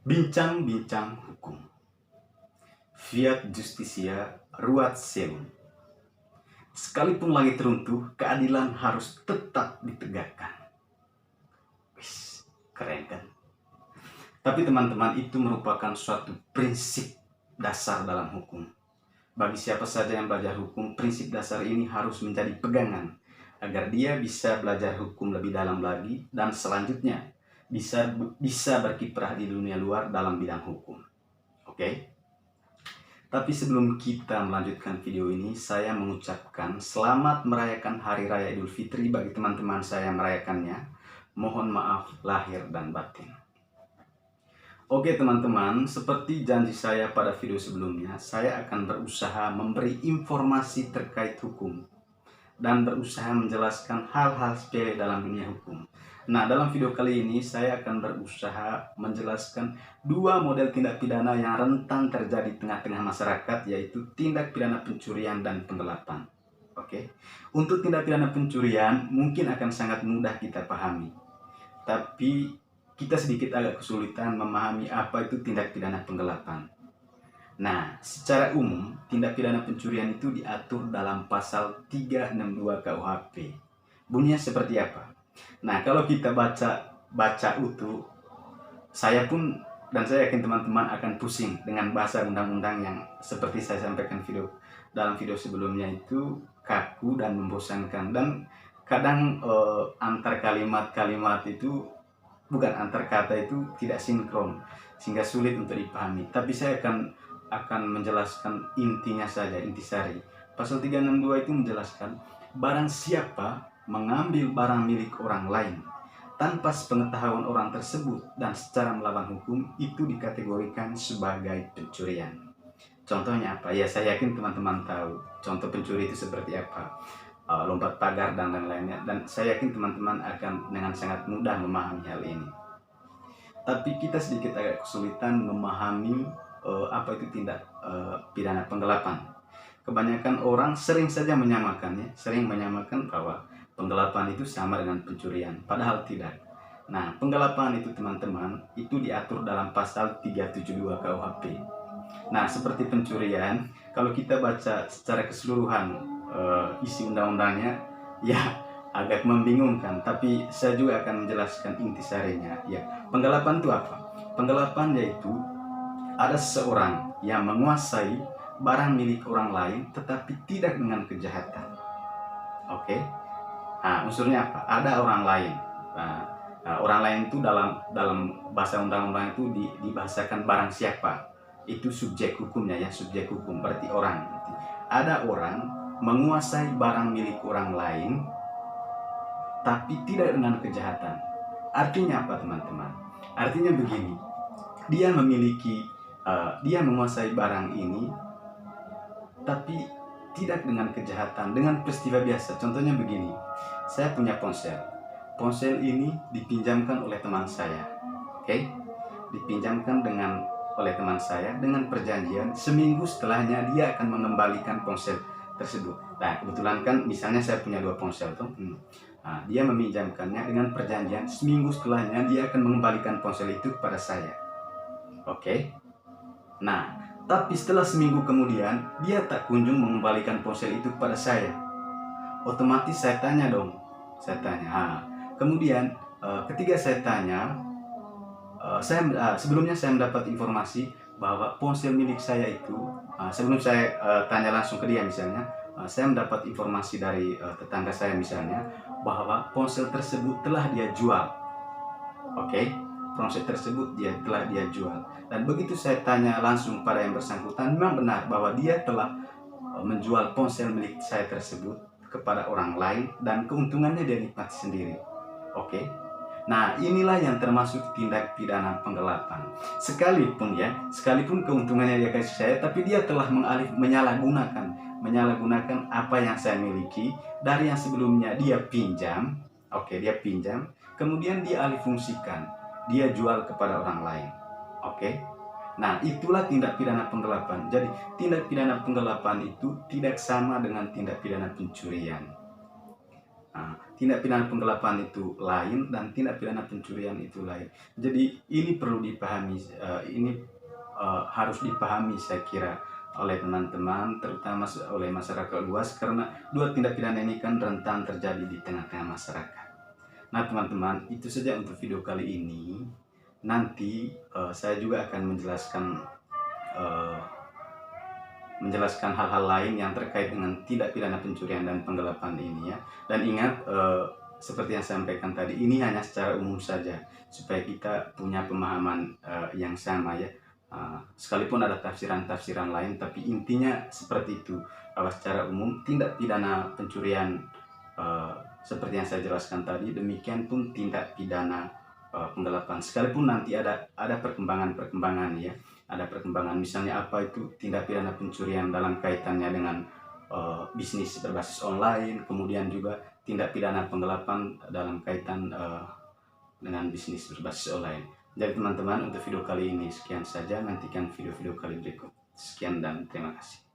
Bincang-bincang hukum. Fiat Justitia Ruat Seum. Sekalipun langit runtuh, keadilan harus tetap ditegakkan. Wis, keren kan? Tapi teman-teman, itu merupakan suatu prinsip dasar dalam hukum. Bagi siapa saja yang belajar hukum, prinsip dasar ini harus menjadi pegangan agar dia bisa belajar hukum lebih dalam lagi dan selanjutnya bisa berkiprah di dunia luar dalam bidang hukum. Oke? Tapi sebelum kita melanjutkan video ini, saya mengucapkan selamat merayakan Hari Raya Idul Fitri bagi teman-teman saya yang merayakannya. Mohon maaf lahir dan batin. Oke teman-teman, seperti janji saya pada video sebelumnya, saya akan berusaha memberi informasi terkait hukum dan berusaha menjelaskan hal-hal sepele dalam dunia hukum. Nah, dalam video kali ini saya akan berusaha menjelaskan dua model tindak pidana yang rentan terjadi di tengah-tengah masyarakat, yaitu tindak pidana pencurian dan penggelapan. Oke. Untuk tindak pidana pencurian mungkin akan sangat mudah kita pahami. Tapi kita sedikit agak kesulitan memahami apa itu tindak pidana penggelapan. Nah, secara umum, tindak pidana pencurian itu diatur dalam pasal 362 KUHP. Bunyinya seperti apa? Nah, kalau kita baca utuh, saya pun dan saya yakin teman-teman akan pusing dengan bahasa undang-undang yang seperti saya sampaikan dalam video sebelumnya itu kaku dan membosankan, dan kadang antar kalimat-kalimat itu antar kata itu tidak sinkron sehingga sulit untuk dipahami. Tapi saya akan menjelaskan intinya saja, intisari. Pasal 362 itu menjelaskan barang siapa mengambil barang milik orang lain tanpa sepengetahuan orang tersebut dan secara melawan hukum, itu dikategorikan sebagai pencurian. Contohnya apa? Ya, saya yakin teman-teman tahu contoh pencuri itu seperti apa. Lompat pagar dan lain-lainnya, dan saya yakin teman-teman akan dengan sangat mudah memahami hal ini. Tapi kita sedikit agak kesulitan memahami apa itu tindak pidana penggelapan. Kebanyakan orang sering saja menyamakan bahwa penggelapan itu sama dengan pencurian, padahal tidak. Nah, penggelapan itu teman-teman, itu diatur dalam pasal 372 KUHP. Nah, seperti pencurian, kalau kita baca secara keseluruhan isi undang-undangnya, ya agak membingungkan. Tapi saya juga akan menjelaskan intisarinya. Ya, penggelapan itu apa? Penggelapan yaitu ada seseorang yang menguasai barang milik orang lain tetapi tidak dengan kejahatan. Oke? Nah, unsurnya apa? Ada orang lain. Orang lain itu dalam bahasa undang-undang itu dibahasakan barang siapa. Itu subjek hukumnya, ya, subjek hukum berarti orang. Ada orang menguasai barang milik orang lain tapi tidak dengan kejahatan. Artinya apa teman-teman? Artinya begini, dia menguasai barang ini tapi tidak dengan kejahatan, dengan peristiwa biasa. Contohnya begini, saya punya ponsel ini dipinjamkan oleh teman saya. Oke? Dipinjamkan oleh teman saya dengan perjanjian seminggu setelahnya dia akan mengembalikan ponsel tersebut. Nah, kebetulan kan misalnya saya punya dua ponsel tuh. Nah, dia meminjamkannya dengan perjanjian seminggu setelahnya dia akan mengembalikan ponsel itu kepada saya. Oke? Nah, tapi setelah seminggu kemudian dia tak kunjung mengembalikan ponsel itu kepada saya. Otomatis saya tanya dong. Kemudian ketika saya tanya, sebelumnya saya mendapat informasi bahwa ponsel milik saya itu, sebelum saya tanya langsung ke dia misalnya, saya mendapat informasi dari tetangga saya misalnya bahwa ponsel tersebut telah dia jual. Oke? Ponsel tersebut telah dia jual. Dan begitu saya tanya langsung pada yang bersangkutan, memang benar bahwa dia telah menjual ponsel milik saya tersebut kepada orang lain dan keuntungannya dia nikmati sendiri. Oke? Nah, inilah yang termasuk tindak pidana penggelapan. Sekalipun keuntungannya dia kasih saya, tapi dia telah menyalahgunakan apa yang saya miliki dari yang sebelumnya dia pinjam. Oke, dia pinjam, kemudian dia alih fungsikan, dia jual kepada orang lain. Oke? Nah, itulah tindak pidana penggelapan. Jadi, tindak pidana penggelapan itu tidak sama dengan tindak pidana pencurian. Tindak pidana penggelapan itu lain dan tindak pidana pencurian itu lain. Jadi ini perlu dipahami, ini harus dipahami saya kira oleh teman-teman, terutama oleh masyarakat luas, karena dua tindak pidana ini kan rentan terjadi di tengah-tengah masyarakat. Nah teman-teman, itu saja untuk video kali ini. Nanti saya juga akan menjelaskan hal-hal lain yang terkait dengan tindak pidana pencurian dan penggelapan ini ya. Dan ingat, seperti yang saya sampaikan tadi, ini hanya secara umum saja supaya kita punya pemahaman yang sama ya. Sekalipun ada tafsiran-tafsiran lain, tapi intinya seperti itu, bahwa secara umum tindak pidana pencurian seperti yang saya jelaskan tadi, demikian pun tindak pidana penggelapan. Sekalipun nanti ada perkembangan ya, ada perkembangan, misalnya apa itu tindak pidana pencurian dalam kaitannya dengan bisnis berbasis online, kemudian juga tindak pidana penggelapan dalam kaitan dengan bisnis berbasis online. Jadi teman-teman, untuk video kali ini sekian saja, nantikan video-video kali berikut. Sekian dan terima kasih.